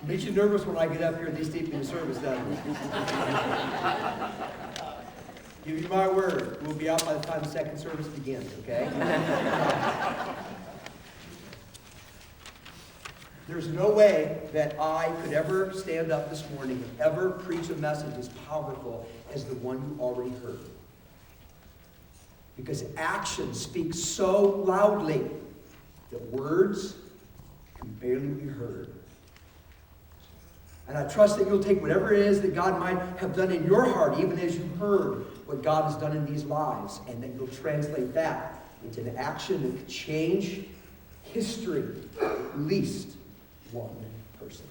Makes you nervous when I get up here this deep in the service, doesn't it? Give you my word. We'll be out by the time the second service begins, okay? There's no way that I could ever stand up this morning and ever preach a message as powerful as the one you already heard. Because action speaks so loudly that words can barely be heard. And I trust that you'll take whatever it is that God might have done in your heart, even as you heard what God has done in these lives, and that you'll translate that into an action that could change history, at least one person.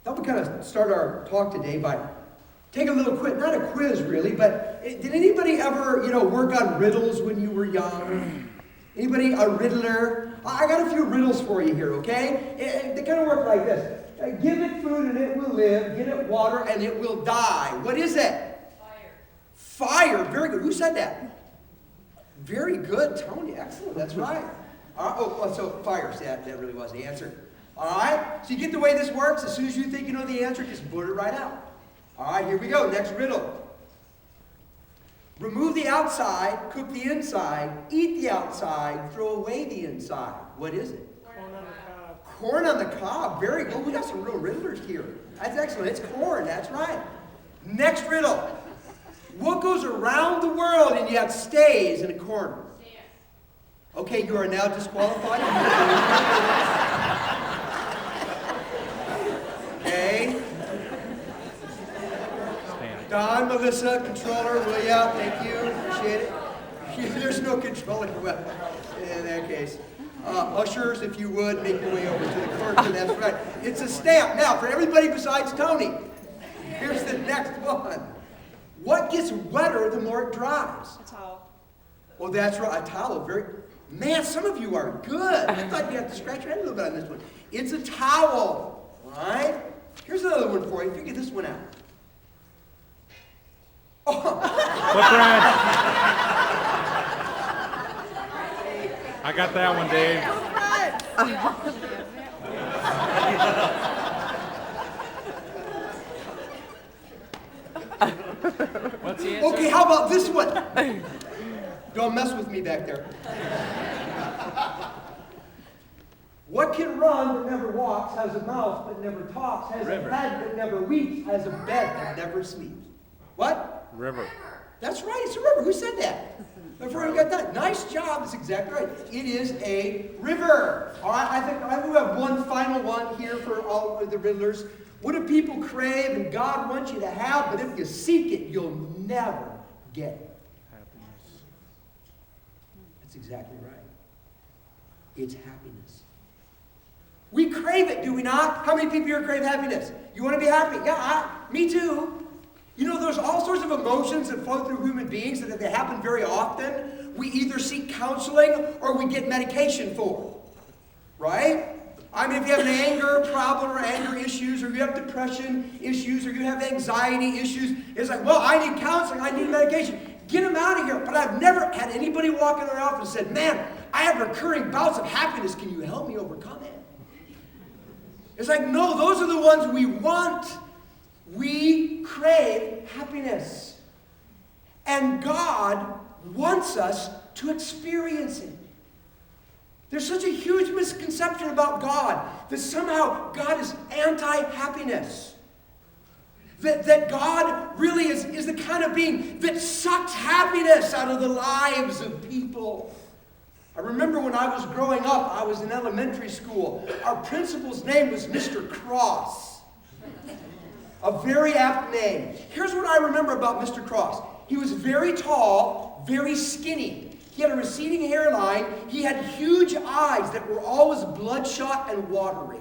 Thought we'd kind of start our talk today by taking a little quiz, not a quiz really, but did anybody ever, work on riddles when you were young? Anybody a riddler? I got a few riddles for you here, okay? They kind of work like this. Give it food and it will live. Give it water and it will die. What is it? Fire. Fire. Very good. Who said that? Very good, Tony. Excellent. That's right. So fire. See, that really was the answer. All right? So you get the way this works. As soon as you think you know the answer, just blurt it right out. All right, here we go. Next riddle. Remove the outside, cook the inside, eat the outside, throw away the inside. What is it? Corn on the cob. Very good. We got some real riddlers here. That's excellent. It's corn. That's right. Next riddle. What goes around the world and yet stays in a corner? Okay, you are now disqualified. Okay. Don, Melissa, controller, will ya? Thank you. Appreciate it. There's no controller. Well, in that case. Ushers, if you would, make your way over to the clerk. That's right. It's a stamp. Now, for everybody besides Tony, here's the next one. What gets wetter the more it dries? A towel. Oh, that's right. A towel. Man, some of you are good. I thought you had to scratch your head a little bit on this one. It's a towel. All right? Here's another one for you. Figure this one out. I got that one, Dave. What's the answer? Okay, how about this one? Don't mess with me back there. What can run but never walks, has a mouth but never talks, has River. a head but never weeps, has a bed that never sleeps? What? River. That's right, it's a river. Who said that? Before you got that. Nice job. That's exactly right. It is a river. All right, I think we have one final one here for all of the riddlers. What do people crave and God wants you to have, but if you seek it, you'll never get it? Happiness. That's exactly right. It's happiness. We crave it, do we not? How many people here crave happiness? You want to be happy? Yeah, me too. There's all sorts of emotions that flow through human beings that if they happen very often, we either seek counseling or we get medication for. Right? I mean, if you have an anger problem or anger issues, or you have depression issues, or you have anxiety issues, it's like, well, I need counseling, I need medication. Get them out of here. But I've never had anybody walk in our office and said, man, I have recurring bouts of happiness. Can you help me overcome it? It's like, no, those are the ones we want. We crave happiness. And God wants us to experience it. There's such a huge misconception about God that somehow God is anti-happiness. That God really is the kind of being that sucks happiness out of the lives of people. I remember when I was growing up, I was in elementary school. Our principal's name was Mr. Cross. A very apt name. Here's what I remember about Mr. Cross. He was very tall, very skinny. He had a receding hairline. He had huge eyes that were always bloodshot and watery.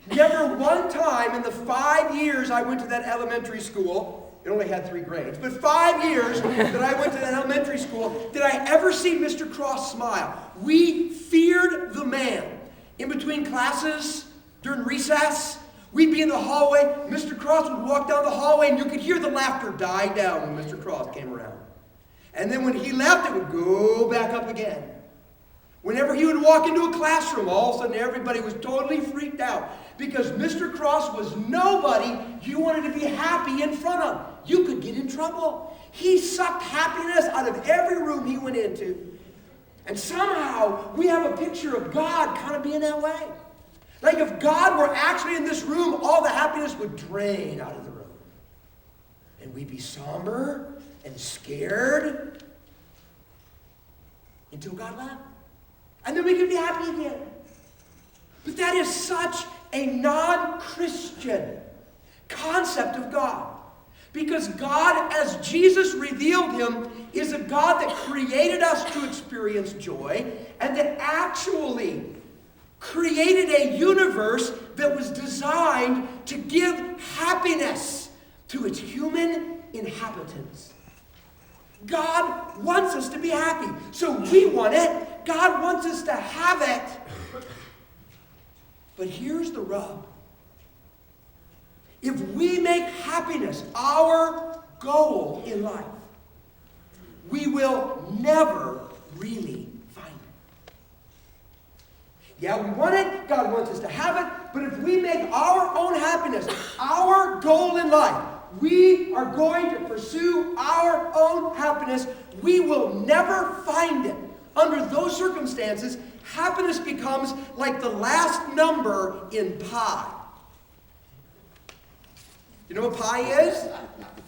Never one time in the 5 years I went to that elementary school, it only had 3 grades, but 5 years that I went to that elementary school, did I ever see Mr. Cross smile. We feared the man. In between classes, during recess, we'd be in the hallway. Mr. Cross would walk down the hallway, and you could hear the laughter die down when Mr. Cross came around. And then when he left, it would go back up again. Whenever he would walk into a classroom, all of a sudden everybody was totally freaked out because Mr. Cross was nobody you wanted to be happy in front of. You could get in trouble. He sucked happiness out of every room he went into. And somehow we have a picture of God kind of being that way. Like if God were actually in this room, all the happiness would drain out of the room. And we'd be somber and scared until God left. And then we could be happy again. But that is such a non-Christian concept of God. Because God, as Jesus revealed him, is a God that created us to experience joy and that actually created a universe that was designed to give happiness to its human inhabitants. God wants us to be happy. So we want it. God wants us to have it. But here's the rub. If we make happiness our goal in life, we will never really find it. Yeah, we want it. God wants us to have it. But if we make our own happiness our goal in life, we are going to pursue our own happiness, we will never find it. Under those circumstances, happiness becomes like the last number in pi. You know what pi is?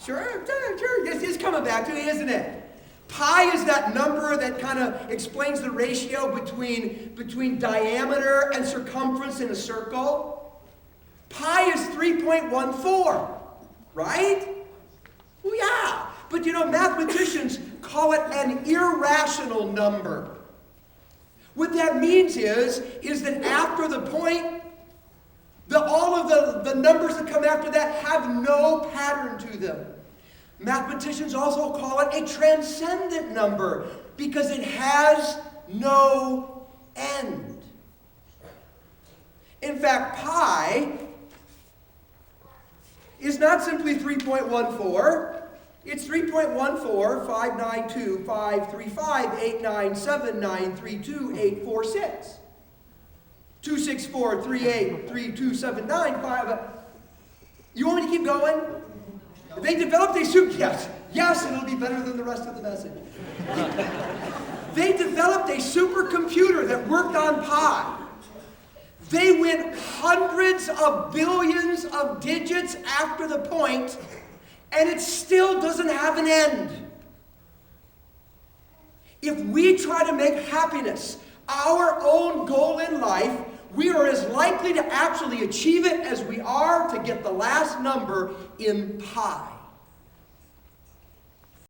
Sure. It's coming back to it, isn't it? Pi is that number that kind of explains the ratio between diameter and circumference in a circle. Pi is 3.14, right? Well, yeah. But you know, mathematicians call it an irrational number. What that means is that after the point, all of the numbers that come after that have no pattern to them. Mathematicians also call it a transcendent number because it has no end. In fact, pi is not simply 3.14. It's 3.14,592,535,897,932,846. 264,38,3279,5. You want me to keep going? They developed a yes, it'll be better than the rest of the message. They developed a supercomputer that worked on pi. They went hundreds of billions of digits after the point, and it still doesn't have an end. If we try to make happiness our own goal in life, we are as likely to actually achieve it as we are to get the last number in pi.